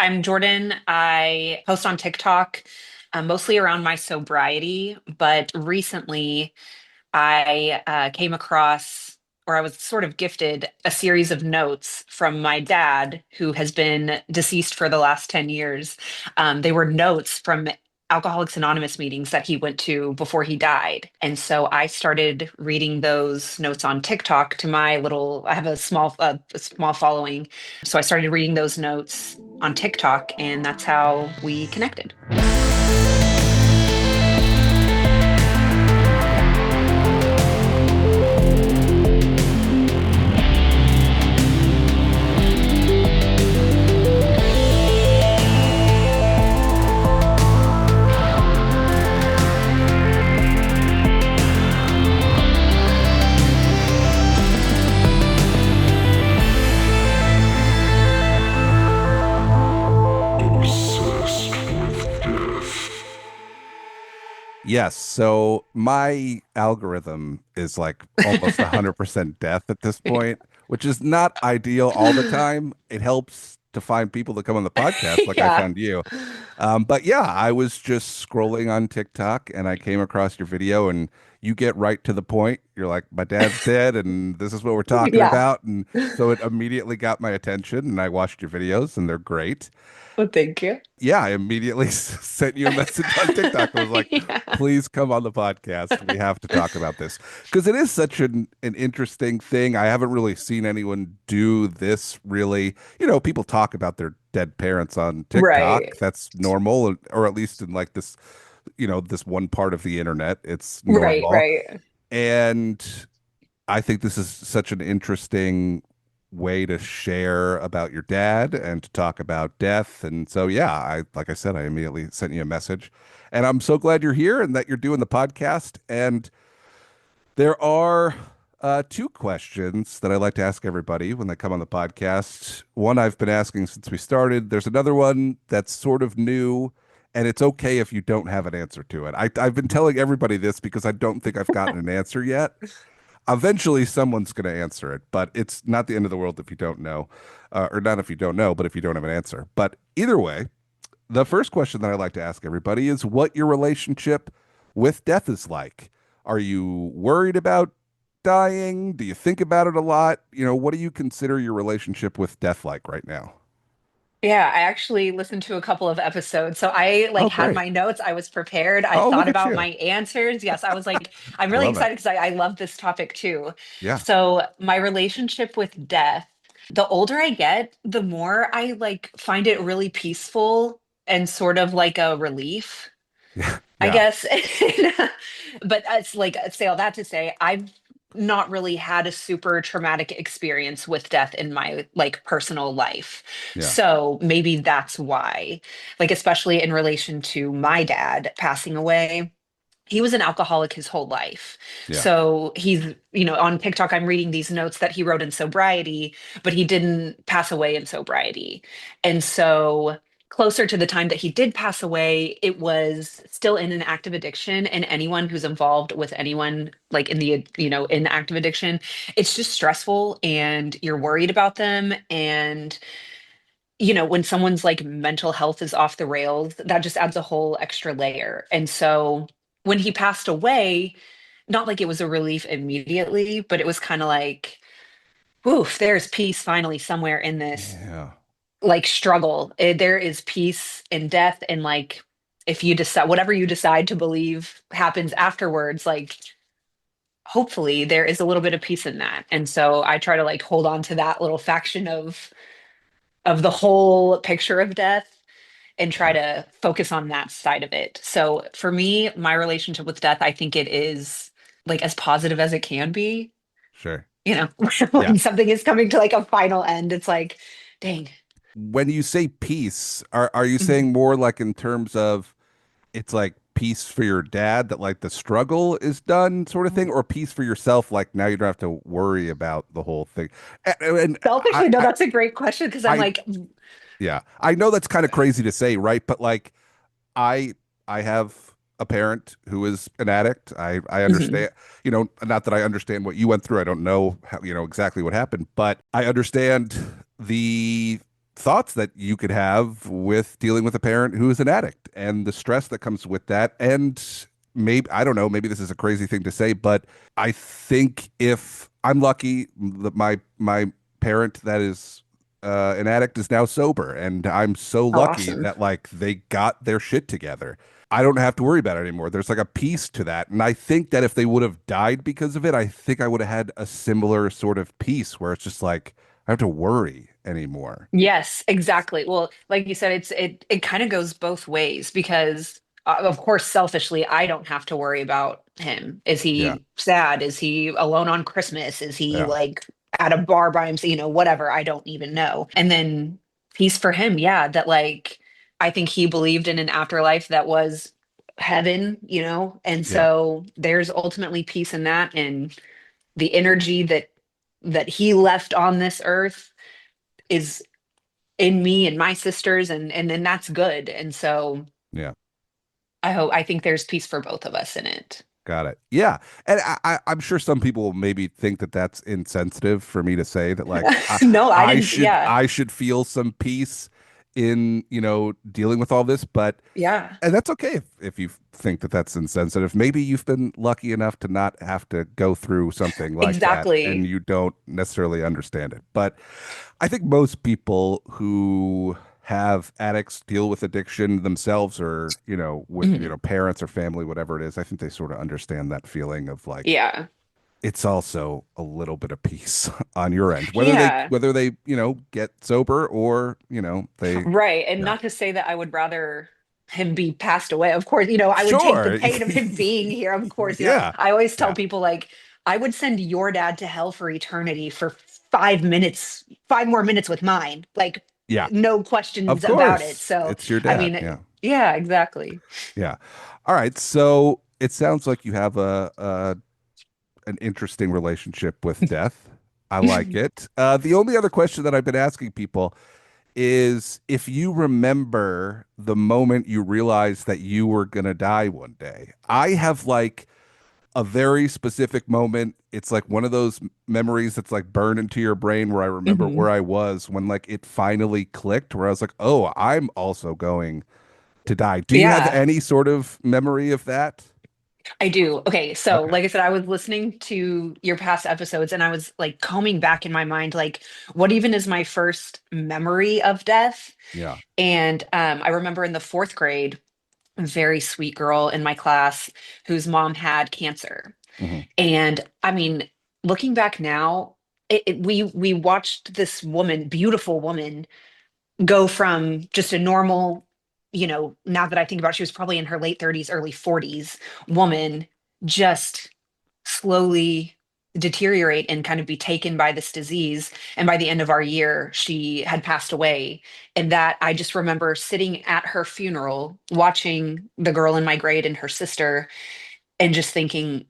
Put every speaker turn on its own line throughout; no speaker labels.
I'm Jordan. I post on TikTok, mostly around my sobriety, but recently I came across, or I was sort of gifted, a series of notes from my dad, who has been deceased for the last 10 years. They were notes from Alcoholics Anonymous meetings that he went to before he died. And so I started reading those notes on TikTok to my little, I have a small following. So I started reading those notes on TikTok, and that's how we connected.
Obsessed with death.
Yes, so my algorithm is like almost 100% death at this point, which is not ideal all the time. It helps to find people to come on the podcast like I
Yeah.
found you. But yeah, I was just scrolling on TikTok and I came across your video and you get right to the point. You're like, my dad's dead and this is what we're talking
Yeah.
about. And so it immediately got my attention and I watched your videos and they're great.
Well, thank you.
Yeah, I immediately sent you a message on TikTok. I was like,
Yeah.
please come on the podcast. We have to talk about this because it is such an interesting thing. I haven't really seen anyone do this really. People talk about their dead parents on
Right.
TikTok. That's normal, or at least in like this, this one part of the internet, it's
Right,
normal.
right.
And I think this is such an interesting way to share about your dad and to talk about death. And so, yeah, like I said, I immediately sent you a message. And I'm so glad you're here and that you're doing the podcast. And there are two questions that I like to ask everybody when they come on the podcast. One I've been asking since we started. There's another one that's sort of new, and it's okay if you don't have an answer to it. I've been telling everybody this because I don't think I've gotten an answer yet. Eventually, someone's going to answer it, but it's not the end of the world if you don't know, or not if you don't know, but if you don't have an answer. But either way, the first question that I like to ask everybody is what your relationship with death is like. Are you worried about dying? Do you think about it a lot? What do you consider your relationship with death like right now?
Yeah, I actually listened to a couple of episodes. So I
Oh,
like had
great.
my notes. I was prepared. I
Oh,
thought
look at
about
you.
my answers. Yes, I was like, I'm
I
really
love it.
excited because I love this topic too.
Yeah.
So my relationship with death, the older I get, the more I like find it really peaceful and sort of like a relief,
Yeah.
I
Yeah.
guess. But it's like, say all that to say, I've not really had a super traumatic experience with death in my like personal life.
Yeah.
So maybe that's why, like, especially in relation to my dad passing away. He was an alcoholic his whole life.
Yeah.
So on TikTok, I'm reading these notes that he wrote in sobriety, but he didn't pass away in sobriety. And so, closer to the time that he did pass away, it was still in an active addiction. And anyone who's involved with anyone like in active addiction, it's just stressful and you're worried about them. And, when someone's like mental health is off the rails, that just adds a whole extra layer. And so, when he passed away, not like it was a relief immediately, but it was kind of like, oof, there's peace finally somewhere in this
Yeah.
like struggle. There is peace in death. And like, if you decide, whatever you decide to believe happens afterwards, like, hopefully there is a little bit of peace in that. And so I try to like hold on to that little faction of the whole picture of death and try
Sure.
to focus on that side of it. So for me, my relationship with death, I think it is like as positive as it can be.
Sure. Yeah.
When something is coming to like a final end, it's like, dang.
When you say peace, are you
Mhm.
saying more like in terms of it's like peace for your dad that like the struggle is done sort of thing, or peace for yourself like now you don't have to worry about the whole thing? And
Selfishly, no, that's a great question because I'm
I
like,
yeah, I know that's kind of crazy to say, right? But like I I have a parent who is an addict. I
mhm.
understand, not that I understand what you went through. I don't know how, exactly what happened, but I understand the thoughts that you could have with dealing with a parent who is an addict and the stress that comes with that. And maybe, I don't know, maybe this is a crazy thing to say, but I think if I'm lucky, my parent that is an addict is now sober, and I'm so
Oh,
lucky
awesome.
that like they got their shit together. I don't have to worry about it anymore. There's like a piece to that. And I think that if they would have died because of it, I think I would have had a similar sort of peace where it's just like I don't have to worry anymore.
Yes, exactly. Well, like you said, it kind of goes both ways because of course, selfishly, I don't have to worry about him. Is
Yeah.
he sad? Is he alone on Christmas? Is he
Yeah.
like at a bar by himself? Whatever. I don't even know. And then peace for him, yeah, that like I think he believed in an afterlife that was heaven, and
Yeah.
so there's ultimately peace in that and the energy that he left on this earth is in me and my sisters and then that's good. And so
Yeah.
I think there's peace for both of us in it.
Got it. Yeah. And I'm sure some people will maybe think that that's insensitive for me to say that like
No, I
I
didn't.
should
Yeah.
I should feel some peace in, dealing with all this, but
Yeah.
and that's okay if you think that that's insensitive. Maybe you've been lucky enough to not have to go through something like that and
Exactly.
you don't necessarily understand it. But I think most people who have addicts deal with addiction themselves or, with,
Mhm.
parents or family, whatever it is. I think they sort of understand that feeling of like
Yeah.
it's also a little bit of peace on your end. Whether they
Yeah.
whether they, get sober or, they
Right. And
yeah.
not to say that I would rather him be passed away. Of course, I would take the
Sure.
pain of him being here. Of course,
Yeah.
I always tell
Yeah.
people like I would send your dad to hell for eternity for 5 minutes, 5 more minutes with mine. Like
Yeah.
no
Of
questions about it.
course.
So,
It's your
I
dad.
mean,
Yeah.
yeah, exactly.
Yeah. All right. So it sounds like you have a an interesting relationship with death. I like it. The only other question that I've been asking people is if you remember the moment you realized that you were going to die one day. I have like a very specific moment. It's like one of those memories that's like burned into your brain where I remember
Mhm.
where I was when like it finally clicked, where I was like, oh, I'm also going to die. Do you have
Yeah,
any sort of memory of that?
I do. Okay, so
Okay.
like I said, I was listening to your past episodes and I was like combing back in my mind, like, what even is my first memory of death?
Yeah.
And I remember in the fourth grade, a very sweet girl in my class whose mom had cancer.
Hmm.
And I mean, looking back now, we watched this woman, beautiful woman, go from just a normal, now that I think about it, she was probably in her late 30s, early 40s woman, just slowly deteriorate and kind of be taken by this disease. And by the end of our year, she had passed away. And that I just remember sitting at her funeral, watching the girl in my grade and her sister, and just thinking,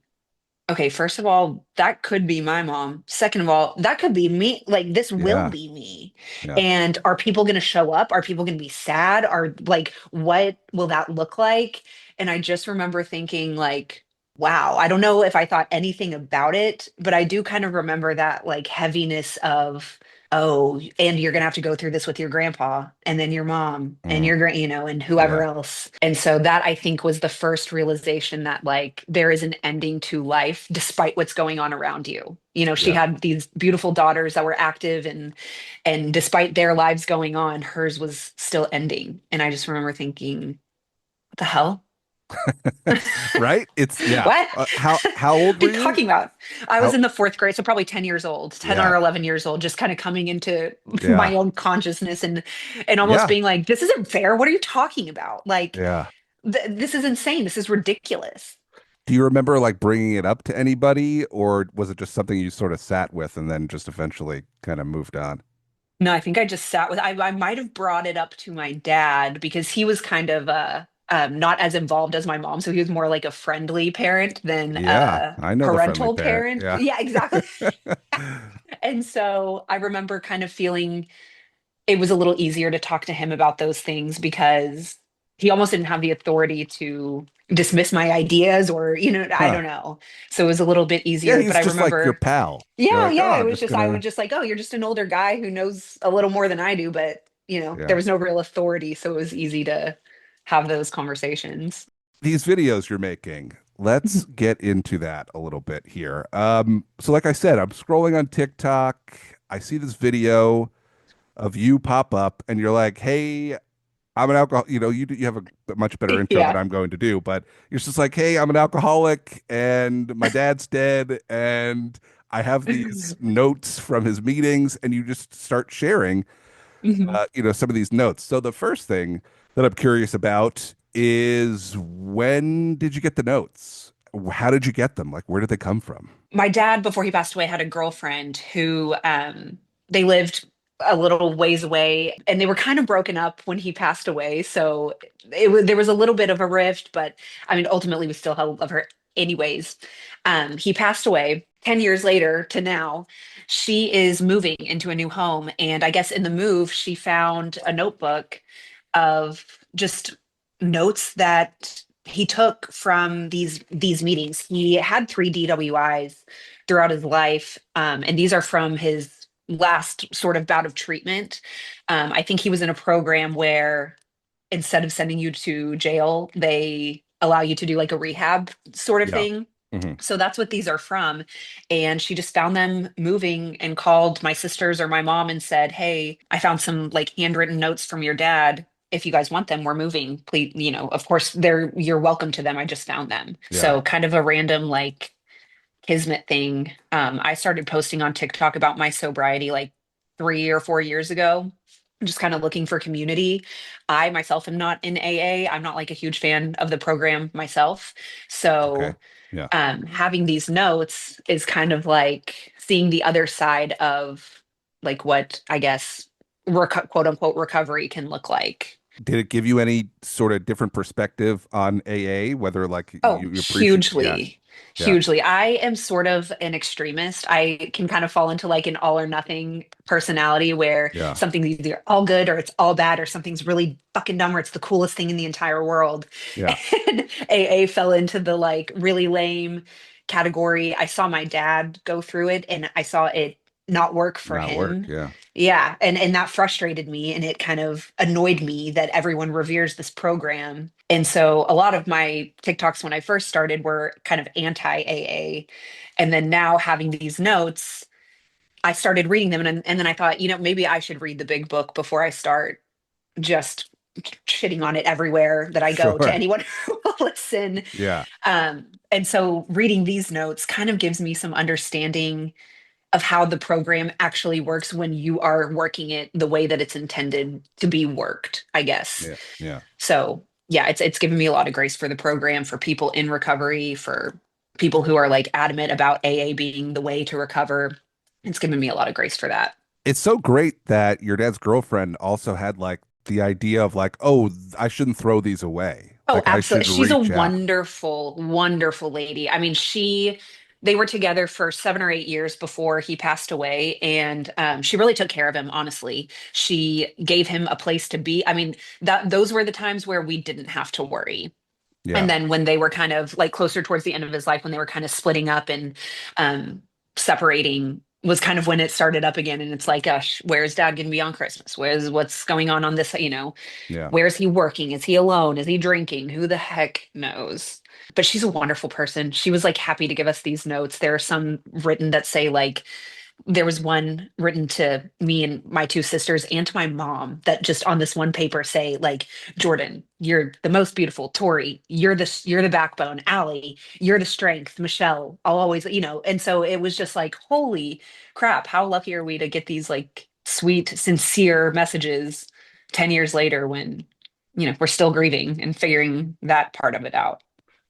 okay, first of all, that could be my mom. Second of all, that could be me. Like, this will
Yeah.
be me.
Yeah.
And are people going to show up? Are people going to be sad? Are like, what will that look like? And I just remember thinking, like, wow, I don't know if I thought anything about it, but I do kind of remember that like heaviness of, oh, and you're going to have to go through this with your grandpa and then your mom and
Mm.
your, and whoever
Yeah.
else. And so that I think was the first realization that like there is an ending to life despite what's going on around you. She
Yeah.
had these beautiful daughters that were active and despite their lives going on, hers was still ending. And I just remember thinking, what the hell?
Right? It's yeah.
What?
How
What
old
are
were
you
you?
talking about? I was
How
in the fourth grade, so probably 10 years old, 10
yeah.
or 11 years old, just kind of coming into
Yeah.
my own consciousness and almost
Yeah.
being like, this isn't fair. What are you talking about? Like,
Yeah.
this is insane. This is ridiculous.
Do you remember like bringing it up to anybody, or was it just something you sort of sat with and then just eventually kind of moved on?
No, I think I just sat with, I might have brought it up to my dad because he was kind of, not as involved as my mom. So he was more like a friendly parent than
Yeah,
a
I know the friendly
parental
parent.
parent.
Yeah.
Yeah, exactly. And so I remember kind of feeling it was a little easier to talk to him about those things because he almost didn't have the authority to dismiss my ideas or, I
Huh.
don't know. So it was a little bit
Yeah,
easier. But
he's
I
just like your
remember,
pal. You're
yeah,
like, oh,
yeah, it
I'm
was
just
just, I would
gonna.
just like, oh, you're just an older guy who knows a little more than I do, but there
Yeah.
was no real authority, so it was easy to have those conversations.
These videos you're making, let's get into that a little bit here. So like I said, I'm scrolling on TikTok. I see this video of you pop up and you're like, "Hey, I'm an alcohol." You have a much better intro than
Yeah.
I'm going to do, but you're just like, "Hey, I'm an alcoholic and my dad's dead and I have these notes from his meetings," and you just start sharing
Mhm.
some of these notes. So the first thing that I'm curious about is, when did you get the notes? How did you get them? Like, where did they come from?
My dad, before he passed away, had a girlfriend who they lived a little ways away, and they were kind of broken up when he passed away. So there was a little bit of a rift, but I mean, ultimately, we still love her anyways. He passed away 10 years later to now. She is moving into a new home, and I guess in the move, she found a notebook of just notes that he took from these meetings. He had 3 DWIs throughout his life, and these are from his last sort of bout of treatment. I think he was in a program where instead of sending you to jail, they allow you to do like a rehab sort of
Yeah.
thing.
Hmm.
So that's what these are from. And she just found them moving and called my sisters or my mom and said, "Hey, I found some like handwritten notes from your dad. If you guys want them, we're moving. Please, of course you're welcome to them. I just found them."
Yeah.
So kind of a random like kismet thing. I started posting on TikTok about my sobriety like 3 or 4 years ago, just kind of looking for community. I myself am not in AA. I'm not like a huge fan of the program myself.
Okay.
So
Yeah.
having these notes is kind of like seeing the other side of like what I guess quote unquote recovery can look like.
Did it give you any sort of different perspective on AA, whether like
Oh,
you appreciate? Yeah.
hugely,
Yeah.
hugely. I am sort of an extremist. I can kind of fall into like an all or nothing personality where
Yeah.
something's either all good or it's all bad or something's really fucking dumb or it's the coolest thing in the entire world.
Yeah.
And AA fell into the like really lame category. I saw my dad go through it and I saw it not work for
Not work.
him.
Yeah.
Yeah, and that frustrated me and it kind of annoyed me that everyone reveres this program. And so a lot of my TikToks when I first started were kind of anti-AA. And then now having these notes, I started reading them and then I thought, maybe I should read the big book before I start just shitting on it everywhere that I go to
Sure.
anyone who will listen.
Yeah.
And so reading these notes kind of gives me some understanding of how the program actually works when you are working it the way that it's intended to be worked, I guess.
Yeah. Yeah.
So yeah, it's given me a lot of grace for the program, for people in recovery, for people who are like adamant about AA being the way to recover. It's given me a lot of grace for that.
It's so great that your dad's girlfriend also had like the idea of like, "Oh, I shouldn't throw these away.
Oh,
Like, I
absolutely.
should
She's a
reach out."
wonderful, wonderful lady. I mean, they were together for 7 or 8 years before he passed away. And she really took care of him, honestly. She gave him a place to be. I mean, those were the times where we didn't have to worry. And
Yeah.
then when they were kind of like closer towards the end of his life, when they were kind of splitting up and um, separating, was kind of when it started up again. And it's like, gosh, where's dad going to be on Christmas? What's going on this,
Yeah.
where is he working? Is he alone? Is he drinking? Who the heck knows? But she's a wonderful person. She was like happy to give us these notes. There are some written that say like there was one written to me and my 2 sisters and to my mom that just on this one paper say like, "Jordan, you're the most beautiful. Tori, you're the backbone. Allie, you're the strength. Michelle, I'll always," and so it was just like, holy crap, how lucky are we to get these like sweet sincere messages 10 years later when we're still grieving and figuring that part of it out.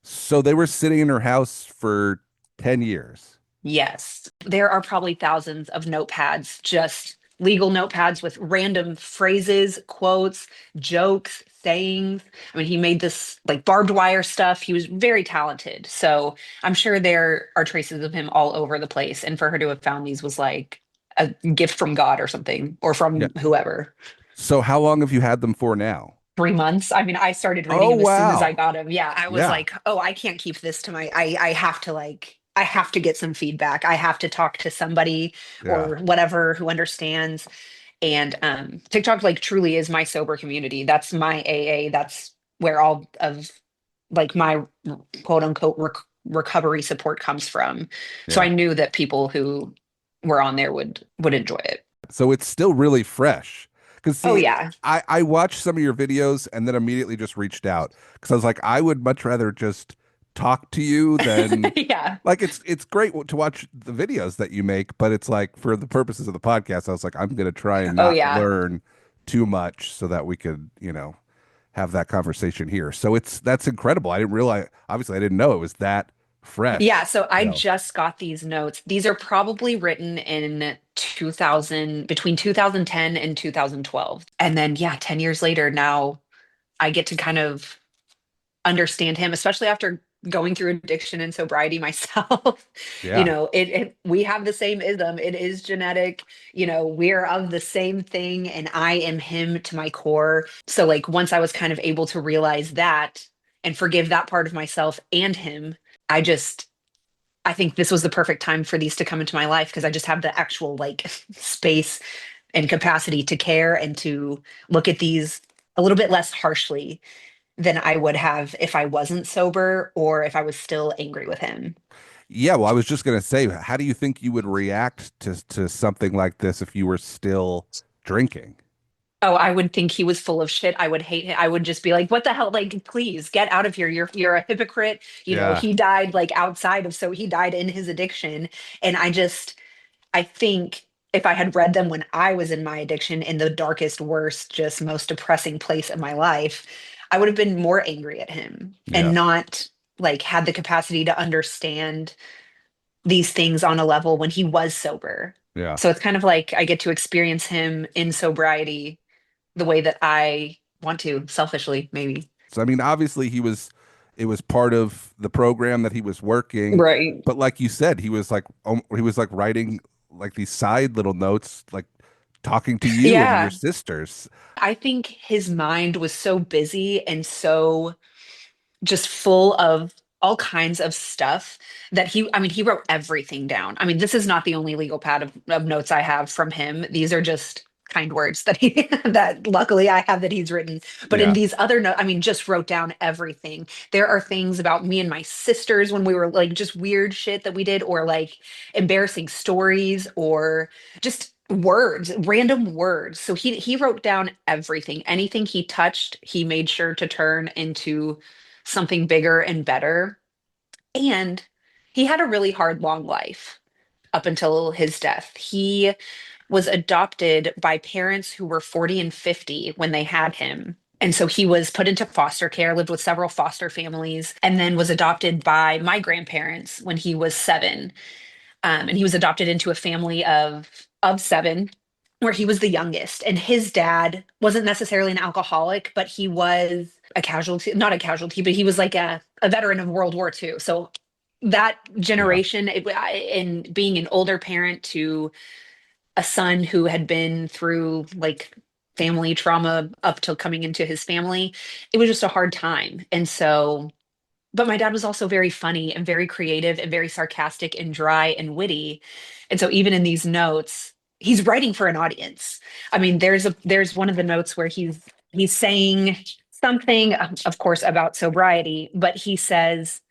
So they were sitting in her house for 10 years.
Yes, there are probably thousands of notepads, just legal notepads with random phrases, quotes, jokes, sayings. I mean, he made this like barbed wire stuff. He was very talented. So I'm sure there are traces of him all over the place. And for her to have found these was like a gift from God or something, or
Yeah.
from whoever.
So how long have you had them for now?
3 months. I mean, I started reading
Oh,
them as soon as I
wow.
got them. Yeah, I was
Yeah.
like, oh, I can't keep this to I have to I have to get some feedback. I have to talk to somebody
Yeah.
or whatever who understands. And TikTok like truly is my sober community. That's my AA. That's where all of like my quote unquote recovery support comes from. So
Yeah.
I knew that people who were on there would enjoy it.
So it's still really fresh. Because
Oh
see,
yeah.
I watched some of your videos and then immediately just reached out because I was like, I would much rather just talk to you than
Yeah.
like it's great to watch the videos that you make, but it's like for the purposes of the podcast, I was like, I'm gonna try and
Oh
not
yeah.
learn too much so that we could, have that conversation here. So that's incredible. I didn't realize, obviously, I didn't know it was that
Yeah,
fresh.
so I
So
just got these notes. These are probably written in 2000, between 2010 and 2012. And then, yeah, 10 years later, now I get to kind of understand him, especially after going through addiction and sobriety myself.
yeah,
We have the same ism. It is genetic. We're of the same thing, and I am him to my core. So, like, once I was kind of able to realize that and forgive that part of myself and him, I just I think this was the perfect time for these to come into my life because I just have the actual like space and capacity to care and to look at these a little bit less harshly than I would have if I wasn't sober or if I was still angry with him.
yeah. Well, I was just gonna say, how do you think you would react to something like this if you were still drinking?
Oh, I would think he was full of shit. I would hate him. I would just be like, "What the hell? Like, please get out of here. You're a hypocrite."
Yeah,
He died like outside of, so he died in his addiction. And I think if I had read them when I was in my addiction in the darkest, worst, just most depressing place of my life, I would have been more angry at him
yeah,
and not like had the capacity to understand these things on a level when he was sober.
yeah.
So it's kind of like I get to experience him in sobriety the way that I want to, selfishly, maybe.
So I mean, obviously it was part of the program that he was working,
Right.
but like you said, he was like writing like these side little notes, like talking to you and your
Yeah.
sisters.
I think his mind was so busy and so just full of all kinds of stuff that he wrote everything down. I mean, this is not the only legal pad of notes I have from him. These are just kind words that that luckily I have that he's written. But in
Yeah,
these other notes, I mean, just wrote down everything. There are things about me and my sisters when we were like just weird shit that we did, or like embarrassing stories, or just words, random words. So he wrote down everything. Anything he touched, he made sure to turn into something bigger and better. And he had a really hard, long life up until his death. He was adopted by parents who were 40 and 50 when they had him. And so he was put into foster care, lived with several foster families, and then was adopted by my grandparents when he was 7. And he was adopted into a family of 7 where he was the youngest. And his dad wasn't necessarily an alcoholic, but he was a casualty, not a casualty, but he was like a veteran of World War II. So that
yeah,
generation, in being an older parent to a son who had been through like family trauma up till coming into his family, it was just a hard time. And so, but my dad was also very funny and very creative and very sarcastic and dry and witty. And so even in these notes, he's writing for an audience. I mean, there's one of the notes where he's saying something, of course, about sobriety, but he says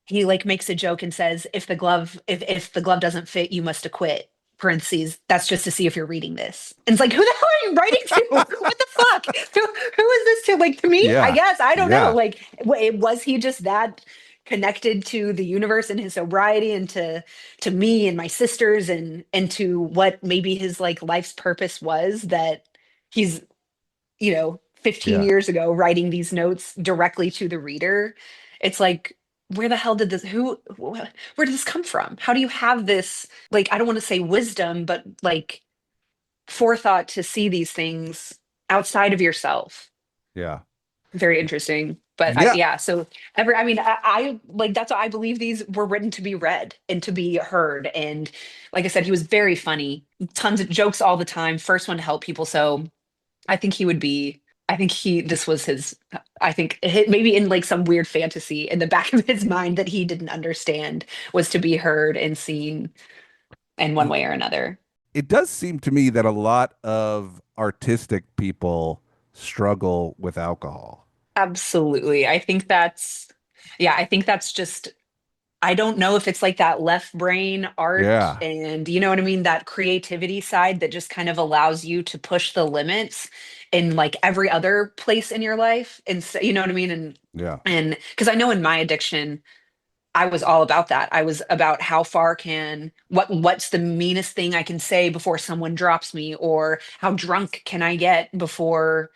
he like makes a joke and says, if the glove doesn't fit, you must acquit. Parentheses, that's just to see if you're reading this. And it's like, who the hell are you writing to? What the fuck? Who is this to? Like, to me, I
yeah,
guess. I don't know.
yeah,
Like, was he just that connected to the universe and his sobriety and to me and my sisters and to what maybe his like life's purpose was, that he's 15
yeah.
years ago writing these notes directly to the reader? It's like, where the hell did this where did this come from? How do you have this, like, I don't want to say wisdom, but like forethought to see these things outside of yourself?
Yeah.
Very interesting. But
Yeah.
yeah, so I like, that's what I believe, these were written to be read and to be heard. And like I said, he was very funny, tons of jokes all the time, first one to help people. So I think he would be. I think this was his. I think maybe in like some weird fantasy in the back of his mind that he didn't understand was to be heard and seen in one way or another.
it does seem to me that a lot of artistic people struggle with alcohol.
Absolutely. I think that's just, I don't know if it's like that left brain art
Yeah.
and you know what I mean? That creativity side that just kind of allows you to push the limits in like every other place in your life. And so, you know what I mean?
Yeah.
And because I know in my addiction, I was all about that. I was about how far can what's the meanest thing I can say before someone drops me, or how drunk can I get before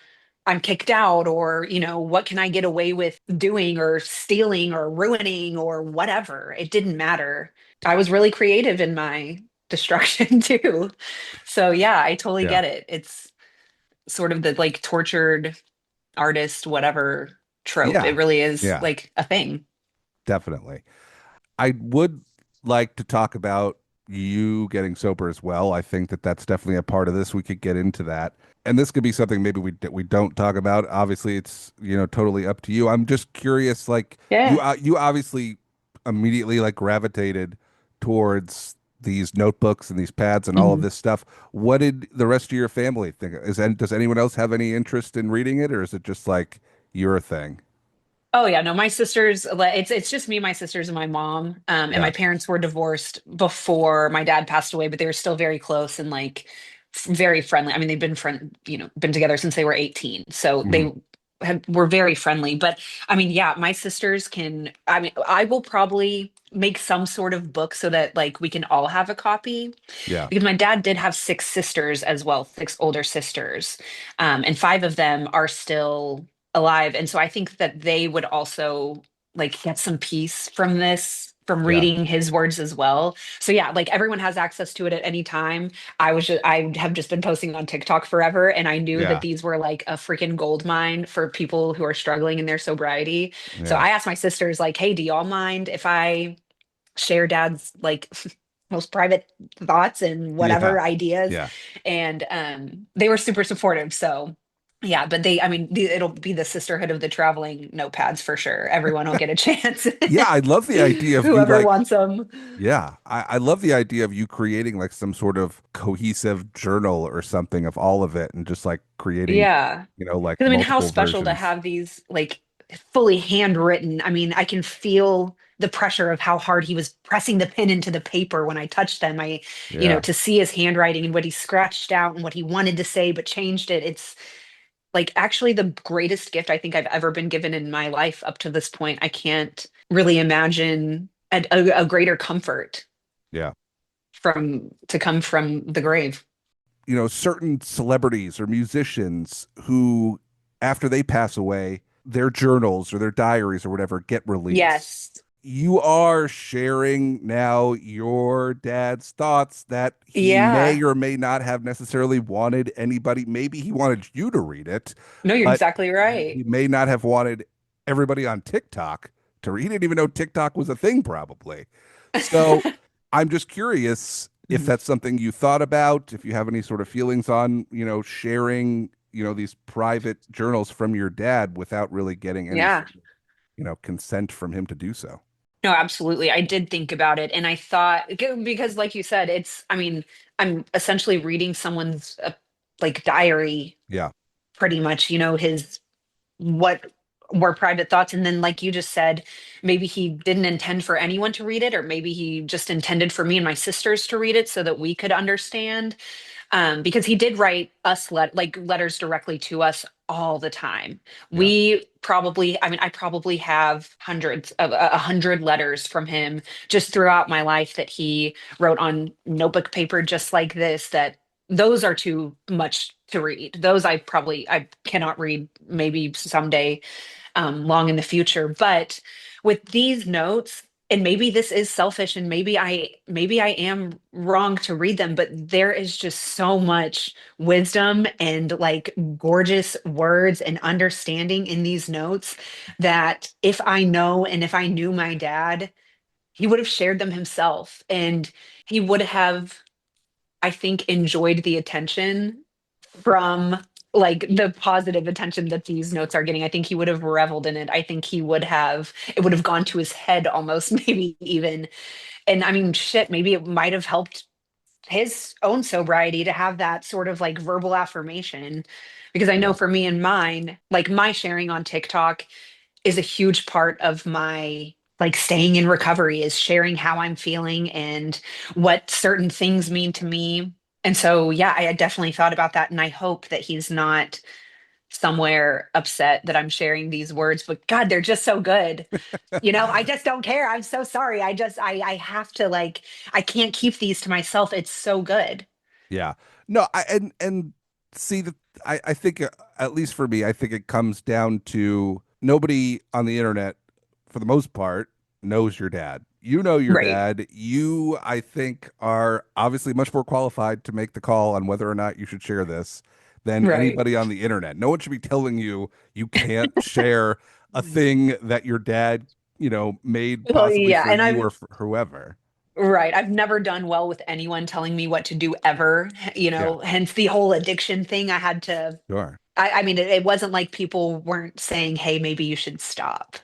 I'm kicked out, or you know, what can I get away with doing or stealing or ruining or whatever. It didn't matter. I was really creative in my destruction too. So yeah, I totally
Yeah.
get it. It's sort of the like tortured artist, whatever trope. It
Yeah.
really is
Yeah.
like a thing.
Definitely. I would like to talk about you getting sober as well. I think that that's definitely a part of this. We could get into that. And this could be something maybe we don't talk about. Obviously, it's, totally up to you. I'm just curious, like
Yeah.
you obviously immediately like gravitated towards these notebooks and these pads and all of
Mhm.
this stuff. What did the rest of your family think? Does anyone else have any interest in reading it, or is it just like your thing?
Oh yeah, no, my sisters, it's just me, my sisters, and my mom. And
Yeah.
my parents were divorced before my dad passed away, but they were still very close and like very friendly. I mean, they've been been together since they were 18. So
Mhm.
were very friendly. But I mean, yeah, my sisters can, I mean, I will probably make some sort of book so that like we can all have a copy
Yeah.
because my dad did have six sisters as well, six older sisters, and five of them are still alive. And so I think that they would also like get some peace from this, from
Yeah.
reading his words as well. So yeah, like everyone has access to it at any time. I have just been posting on TikTok forever, and I knew that
Yeah.
these were like a freaking gold mine for people who are struggling in their sobriety. So
Yeah.
I asked my sisters like, "Hey, do y'all mind if I share dad's like most private thoughts and
Yeah.
whatever ideas?"
Yeah.
And they were super supportive. So yeah, but I mean, it'll be the sisterhood of the traveling notepads for sure. Everyone will get a chance.
Yeah, I love the idea of you
Whoever
like,
wants them.
yeah, I love the idea of you creating like some sort of cohesive journal or something of all of it and just like creating,
Yeah.
like
Because I mean, how
multiple
special to
versions.
have these like fully handwritten. I mean, I can feel the pressure of how hard he was pressing the pen into the paper when I touched them.
Yeah.
To see his handwriting and what he scratched out and what he wanted to say but changed it. It's like actually the greatest gift I think I've ever been given in my life up to this point. I can't really imagine a greater comfort
Yeah.
from to come from the grave.
Certain celebrities or musicians who, after they pass away, their journals or their diaries or whatever get released.
Yes.
You are sharing now your dad's thoughts that he may
Yeah.
or may not have necessarily wanted anybody. Maybe he wanted you to read it,
No, you're
but
exactly right.
he may not have wanted everybody on TikTok to read. He didn't even know TikTok was a thing, probably. So I'm just curious if
Mhm.
that's something you thought about, if you have any sort of feelings on, sharing, these private journals from your dad without really getting any
Yeah.
sort of, consent from him to do so.
No, absolutely. I did think about it and I thought because like you said, I mean, I'm essentially reading someone's like diary
Yeah.
pretty much, his what were private thoughts. And then, like you just said, maybe he didn't intend for anyone to read it, or maybe he just intended for me and my sisters to read it so that we could understand. Because he did write us like letters directly to us all the time.
Yeah.
I mean, I probably have hundreds of 100 letters from him just throughout my life that he wrote on notebook paper, just like this. That those are too much to read. Those I cannot read. Maybe someday, long in the future. But with these notes, and maybe this is selfish, and maybe I am wrong to read them, but there is just so much wisdom and like gorgeous words and understanding in these notes that if I know and if I knew my dad, he would have shared them himself, and he would have, I think, enjoyed the attention from like the positive attention that these notes are getting. I think he would have reveled in it. I think it would have gone to his head almost, maybe even. And I mean, shit, maybe it might have helped his own sobriety to have that sort of like verbal affirmation. Because I know
Yeah.
for me and mine, like my sharing on TikTok is a huge part of my like staying in recovery, is sharing how I'm feeling and what certain things mean to me. And so, yeah, I had definitely thought about that. And I hope that he's not somewhere upset that I'm sharing these words, but God, they're just so good. I just don't care. I'm so sorry. I have to like, I can't keep these to myself. It's so good.
Yeah. No, and see that I think at least for me, I think it comes down to nobody on the internet for the most part knows your dad. You know your
Right.
dad. You, I think, are obviously much more qualified to make the call on whether or not you should share this than
Right.
anybody on the internet. No one should be telling you you can't share a thing that your dad, made
Well,
possibly
yeah.
for
And
you
I've,
or for whoever.
right. I've never done well with anyone telling me what to do ever,
Yeah,
hence the whole addiction thing. I had to,
sure.
I mean, it wasn't like people weren't saying, hey, maybe you should stop.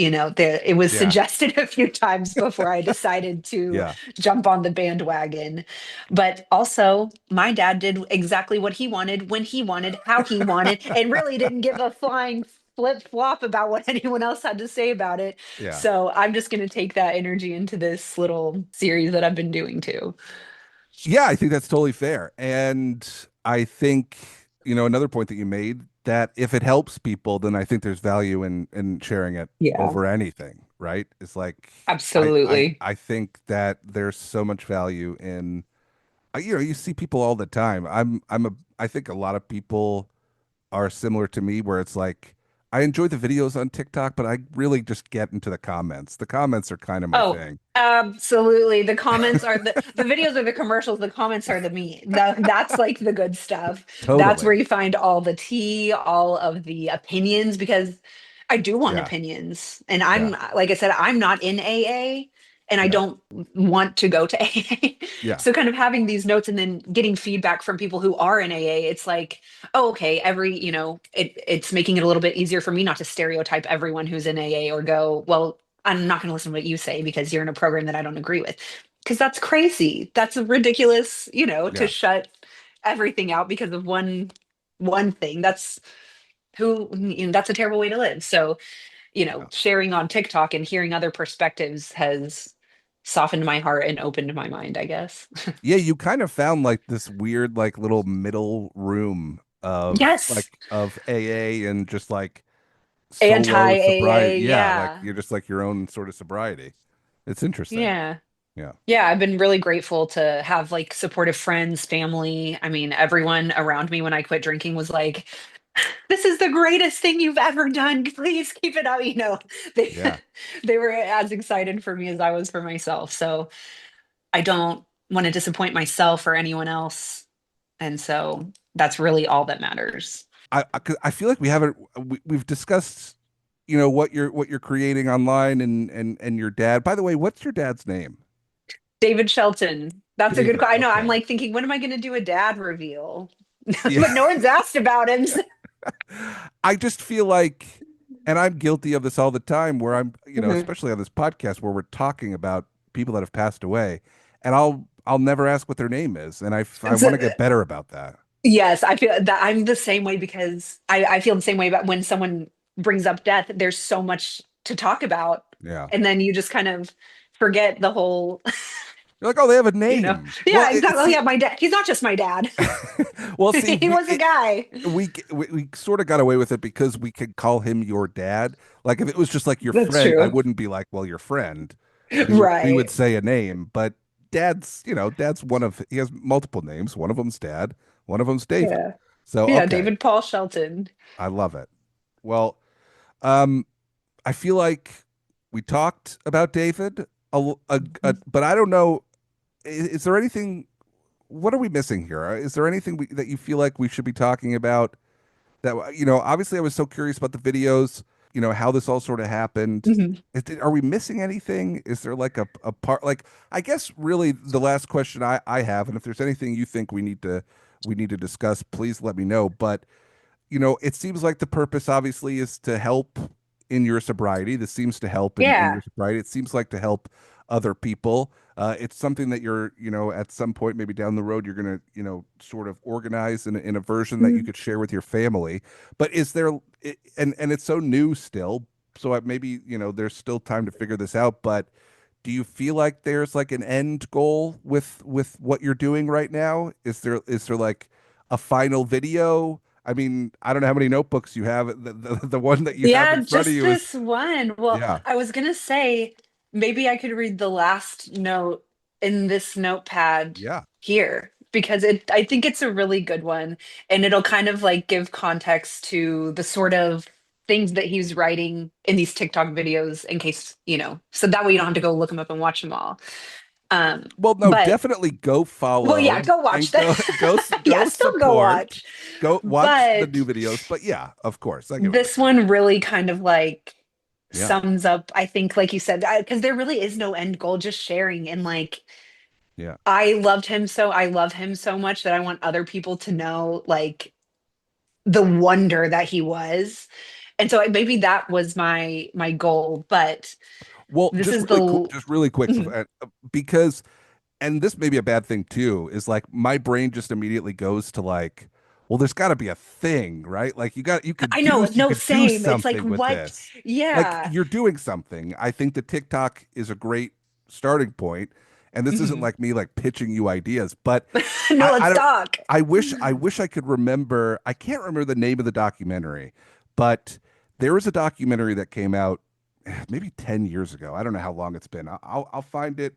It was
Yeah,
suggested a few times before I decided to
yeah,
jump on the bandwagon. But also, my dad did exactly what he wanted, when he wanted, how he wanted, and really didn't give a flying flip flop about what anyone else had to say about it.
yeah.
So I'm just going to take that energy into this little series that I've been doing too.
Yeah, I think that's totally fair. And I think, another point that you made that if it helps people, then I think there's value in sharing it
Yeah,
over anything, right? It's like
absolutely.
I think that there's so much value in you see people all the time. I think a lot of people are similar to me where it's like I enjoy the videos on TikTok, but I really just get into the comments. The comments are kind of my
Oh,
thing.
absolutely. The comments are the videos are the commercials, the comments are the meat. That's like the good stuff. That's where
Totally.
you find all the tea, all of the opinions, because I do want
Yeah.
opinions. And
Yeah.
I'm, like I said, I'm not in AA and I
Yeah.
don't want to go to AA.
Yeah.
So kind of having these notes and then getting feedback from people who are in AA, it's like, oh, okay, it's making it a little bit easier for me not to stereotype everyone who's in AA or go, well, I'm not going to listen to what you say because you're in a program that I don't agree with. Because that's crazy. That's ridiculous, to
Yeah.
shut everything out because of one thing. That's a terrible way to live. So,
Yeah.
sharing on TikTok and hearing other perspectives has softened my heart and opened my mind, I guess.
Yeah, you kind of found like this weird like little middle room
Yes.
of AA and just like
Anti
solo
AA.
sobriety. Yeah, like
Yeah.
you're just like your own sort of sobriety. It's interesting.
Yeah.
Yeah.
Yeah, I've been really grateful to have like supportive friends, family. I mean, everyone around me when I quit drinking was like, "This is the greatest thing you've ever done. Please keep it up." They
Yeah.
they were as excited for me as I was for myself. So I don't want to disappoint myself or anyone else. And so that's really all that matters.
'Cause I feel like we haven't we've discussed what you're creating online and your dad. By the way, what's your dad's name?
David Shelton. That's a good.
David.
I know. I'm
Okay.
like thinking, when am I going to do a dad reveal?
Yeah.
But no one's asked about him.
I just feel like, and I'm guilty of this all the time, where I'm,
Mhm.
especially on this podcast where we're talking about people that have passed away, and I'll never ask what their name is, and I want to
So,
get better about that.
yes, I feel that I'm the same way because I feel the same way about when someone brings up death. There's so much to talk about,
Yeah,
and then you just kind of forget the whole,
you're like, oh, they have a name. Well,
Yeah, exactly. Oh,
see,
yeah, my dad. He's not just my dad.
well, see,
He was a guy.
we sort of got away with it because we could call him your dad. Like if it was just like your
That's
friend, I
true.
wouldn't be like, well, your friend. We would
Right.
say a name, but dad's one of he has multiple names. One of them's dad, one of them's David.
Yeah.
So
Yeah,
okay,
David Paul Shelton.
I love it. Well, um, I feel like we talked about David, but I don't know. Is there anything? What are we missing here? Is there anything that you feel like we should be talking about? That obviously, I was so curious about the videos. How this all sort of happened.
Mhm.
Are we missing anything? Is there like a part? Like, I guess really the last question I have, and if there's anything you think we need to discuss, please let me know. But it seems like the purpose obviously is to help in your sobriety. This seems to help in
Yeah.
your sobriety. It seems like to help other people. It's something that you're, at some point, maybe down the road, you're going to, sort of organize in a version that you
Mhm.
could share with your family. But is there, and it's so new still, so maybe, there's still time to figure this out. But do you feel like there's like an end goal with what you're doing right now? Is there like a final video? I mean, I don't know how many notebooks you have. The one that you have
Yeah,
in front of
just
you is,
this one. Well,
yeah,
I was gonna say maybe I could read the last note in this notepad
yeah.
here because I think it's a really good one and it'll kind of like give context to the sort of things that he's writing in these TikTok videos in case, so that way you don't have to go look them up and watch them all. Um,
Well, no,
but
definitely go
well, yeah,
follow
go watch
and
that. Yeah,
go
still go
support,
watch.
go watch the
But
new videos. But yeah, of course, I get what you're
this
saying.
one really kind of like
Yeah,
sums up, I think, like you said, because there really is no end goal, just sharing. And like,
yeah.
I love him so much that I want other people to know like the wonder that he was. And so maybe that was my goal, but
Well,
this is the
just really quick,
Mhm.
because, and this may be a bad thing too, is like my brain just immediately goes to like, well, there's got to be a thing, right? Like
I know,
you
no,
could do
same. It's like
something with
what?
this. Like
Yeah.
you're doing something. I think the TikTok is a great starting point, and this isn't
Mhm.
like me like pitching you ideas, but
No,
I
let's
don't.
talk.
I wish I could remember. I can't remember the name of the documentary, but there was a documentary that came out maybe 10 years ago. I don't know how long it's been. I'll find it.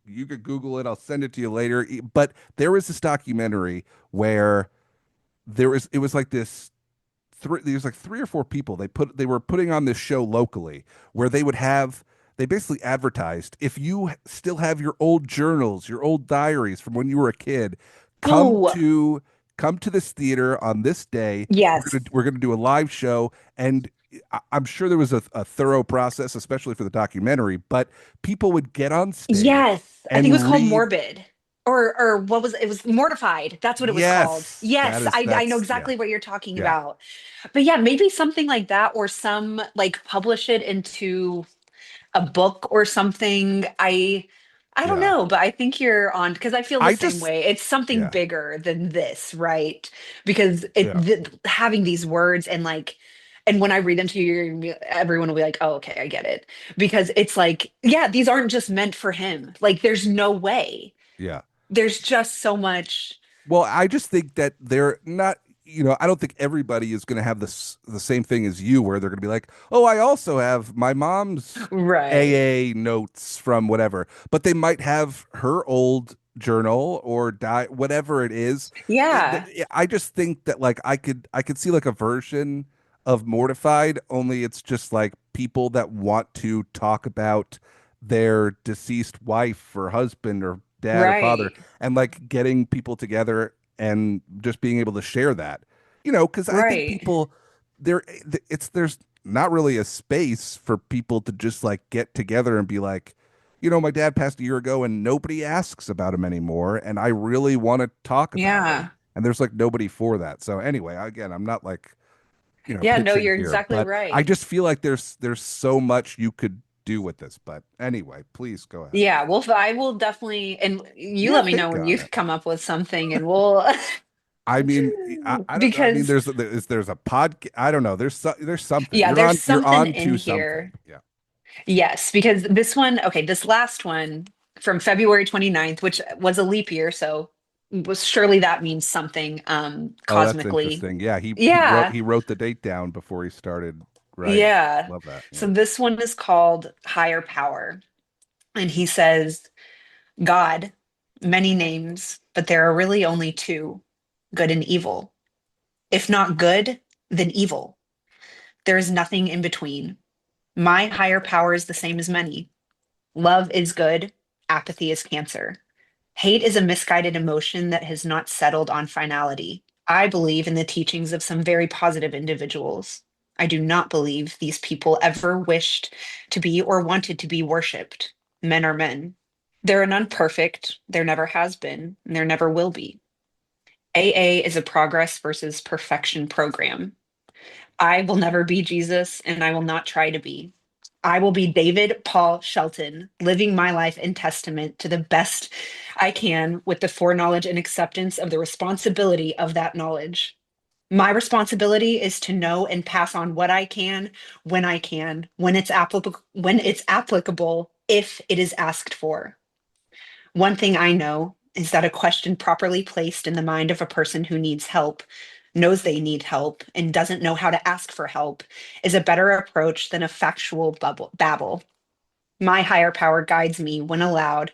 You could Google it. I'll send it to you later. But there was this documentary where it was like this there's like three or four people they were putting on this show locally where they basically advertised, if you still have your old journals, your old diaries from when you were a kid, come
Oh,
to come to this theater on this day.
yes.
We're gonna do a live show, and I'm sure there was a thorough process, especially for the documentary. But people would get on stage
Yes, I think it was
and
called
read.
Morbid. Or what was it? It was Mortified. That's what it was called.
Yes,
Yes, I know
yeah,
exactly what you're talking
yeah,
about. But yeah, maybe something like that or some like publish it into a book or something. I don't
yeah.
know, but I think you're on because I feel the
I
same
just
way. It's something
Yeah,
bigger than this, right? Because
yeah.
having these words and like and when I read them to you, everyone will be like, "Oh, okay, I get it." Because it's like, yeah, these aren't just meant for him. Like, there's no way.
Yeah.
There's just so much.
Well, I just think that they're not, I don't think everybody is going to have the same thing as you, where they're going to be like, oh, I also have my mom's
Right.
AA notes from whatever, but they might have her old journal or whatever it is.
Yeah.
I just think that like I could see like a version of Mortified, only it's just like people that want to talk about their deceased wife or husband or dad or father,
Right.
and like getting people together and just being able to share that, because I think
Right.
people there there's not really a space for people to just like get together and be like, my dad passed a year ago and nobody asks about him anymore, and I really want to talk about him,
Yeah.
and there's like nobody for that. So anyway, again, I'm not like,
Yeah, no,
pitching
you're
here,
exactly
but I
right.
just feel like there's so much you could do with this. But anyway, please go ahead.
Yeah, well, I will definitely, and you
Yeah,
let me know
think
when
on
you
it.
come up with something, and we'll,
I mean, I don't know. I mean,
because
there's a podcast. I don't know. There's something.
yeah, there's
You're
something
on
in
to something.
here.
Yeah.
Yes, because this one, okay, this last one from February 29th, which was a leap year, so was surely that means something
Oh, that's
cosmically.
interesting. Yeah,
Yeah,
he wrote the date down before he started writing.
yeah.
Love that.
So
Yeah.
this one is called Higher Power, and he says, God, many names, but there are really only two, good and evil. If not good, then evil. There is nothing in between. My higher power is the same as many. Love is good, apathy is cancer. Hate is a misguided emotion that has not settled on finality. I believe in the teachings of some very positive individuals. I do not believe these people ever wished to be or wanted to be worshipped. Men are men. There are none perfect, there never has been, and there never will be. AA is a progress versus perfection program. I will never be Jesus, and I will not try to be. I will be David Paul Shelton, living my life in testament to the best I can with the foreknowledge and acceptance of the responsibility of that knowledge. My responsibility is to know and pass on what I can, when it's applicable, if it is asked for. One thing I know is that a question properly placed in the mind of a person who needs help, knows they need help, and doesn't know how to ask for help is a better approach than a factual babble. My higher power guides me, when allowed,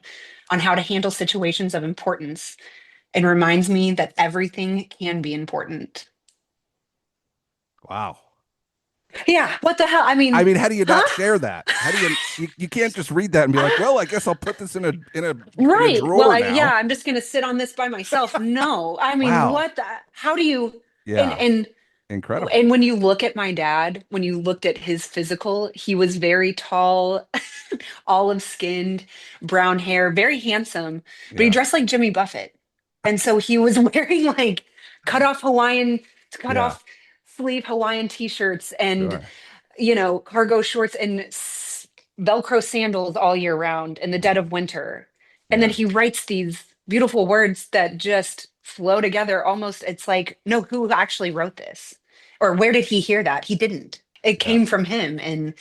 on how to handle situations of importance and reminds me that everything can be important.
Wow.
Yeah, what the hell?
I mean, how do you not
Huh?
share that? How do you can't just read that and be like, well, I guess I'll put this in a
Right. Well,
drawer
yeah,
now.
I'm just going to sit on this by myself. No, I mean,
Wow.
what the, how do you, and,
Yeah.
and,
Incredible.
and when you look at my dad, when you looked at his physical, he was very tall, olive skinned, brown hair, very handsome, but he
Yeah.
dressed like Jimmy Buffett. And so he was wearing like cut off Hawaiian, cut
Yeah.
off sleeve Hawaiian t-shirts and,
Sure.
cargo shorts and Velcro sandals all year round in the dead of winter. And then
Yeah.
he writes these beautiful words that just flow together. Almost, it's like, no, who actually wrote this? Or where did he hear that? He didn't. It
Yeah.
came from him. And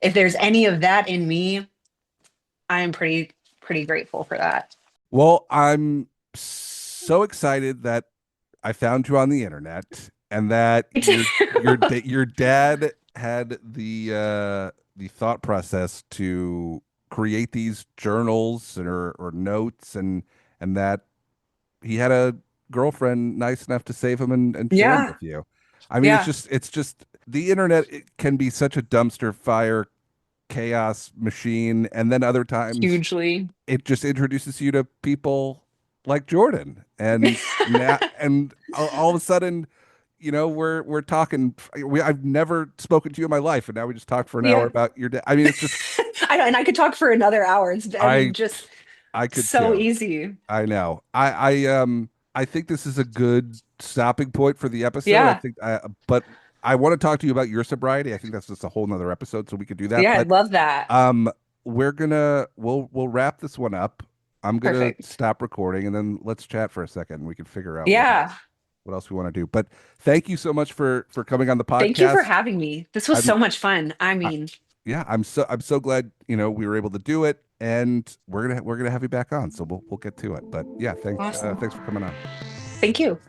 if there's any of that in me, I am pretty grateful for that.
Well, I'm so excited that I found you on the internet and that your dad had the thought process to create these journals or notes and that he had a girlfriend nice enough to save him and share them
Yeah.
with you. I mean,
Yeah.
it's just the internet, it can be such a dumpster fire chaos machine, and then other times
Hugely.
it just introduces you to people like Jordan, and now and all of a sudden, we're talking. I've never spoken to you in my life, and now we just talked for an hour
Yeah.
about your dad. I mean, it's just
I know, and I could talk for another hour. I
I
mean, just
I could
so
too.
easy.
I know. I think this is a good stopping point for the episode.
Yeah.
But I want to talk to you about your sobriety. I think that's just a whole nother episode, so we could do that.
Yeah, I
But
love that.
um, we'll wrap this one up. I'm gonna
Perfect.
stop recording and then let's chat for a second and we can figure out
Yeah.
what else we want to do. But thank you so much for coming on the
Thank you for
podcast.
having me. This was
I'm
so much fun. I
I,
mean,
yeah, I'm so glad, we were able to do it, and we're gonna have you back on. So we'll get to it. But yeah, thanks
awesome.
thanks for coming on.
Thank you.